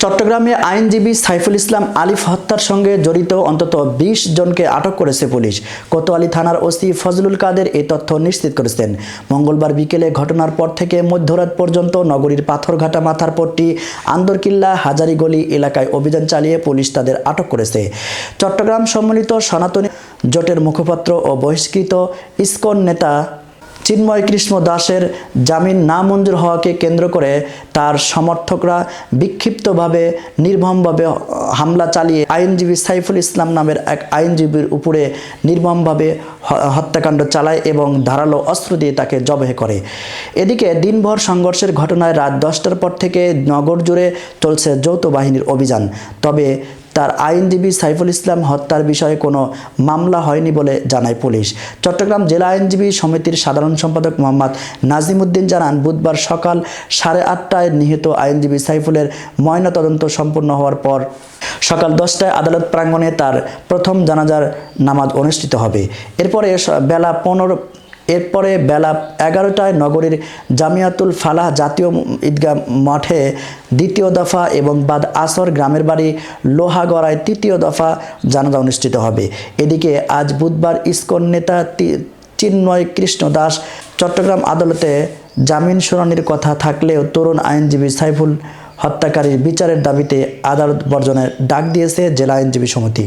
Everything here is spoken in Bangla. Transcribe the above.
চট্টগ্রামে আইনজীবী সাইফুল ইসলাম আলিফ হত্যার সঙ্গে জড়িত অন্তত ২০ জনকে আটক করেছে পুলিশ। কোতোয়ালি থানার ওসি ফজলুল কাদের এই তথ্য নিশ্চিত করেছেন। মঙ্গলবার বিকেলে ঘটনার পর থেকে মধ্যরাত পর্যন্ত নগরীর পাথরঘাটা মাথারপট্টি, আন্দরকিল্লা, হাজারীগলি এলাকায় অভিযান চালিয়ে পুলিশ তাদের আটক করেছে। চট্টগ্রাম সম্মিলিত সনাতনী জোটের মুখপাত্র ও বহিষ্কৃত ইসকন নেতা চিন্ময় কৃষ্ণ দাসের জামিন নামঞ্জুর হওয়াকে কেন্দ্র করে তার সমর্থকরা বিক্ষিপ্তভাবে নির্মমভাবে হামলা চালিয়ে আইনজীবী সাইফুল ইসলাম নামের এক আইনজীবীর উপরে নির্মমভাবে হত্যাকাণ্ড চালায় এবং ধারালো অস্ত্র দিয়ে তাকে জবাই করে। এদিকে দিনভর সংঘর্ষের ঘটনায় রাত 10টার পর থেকে নগর জুড়ে চলছে যৌথ বাহিনীর অভিযান। তবে তার আইনজীবী সাইফুল ইসলাম হত্যার বিষয়ে কোনো মামলা হয়নি বলে জানায় পুলিশ। চট্টগ্রাম জেলা আইনজীবী সমিতির সাধারণ সম্পাদক মোহাম্মদ নাজিমউদ্দিন জানান, বুধবার সকাল 8:30টায় নিহত আইনজীবী সাইফুলের ময়নাতদন্ত সম্পন্ন হওয়ার পর সকাল 10টায় আদালত প্রাঙ্গণে তার প্রথম জানাজার নামাজ অনুষ্ঠিত হবে। এরপরে বেলা 11টায় নগরীর জামিয়াতুল ফালাহ জাতীয় ঈদগাহ মাঠে দ্বিতীয় দফা এবং বাদ আসর গ্রামের বাড়ি লোহাগড়ায় তৃতীয় দফা জানাজা অনুষ্ঠিত হবে। এদিকে আজ বুধবার ইসকন নেতা চিন্ময় কৃষ্ণ দাস চট্টগ্রাম আদালতে জামিন শুনানির কথা থাকলেও তরুণ আইনজীবী সাইফুল হত্যাকারীর বিচারের দাবিতে আদালত বর্জনের ডাক দিয়েছে জেলা আইনজীবী সমিতি।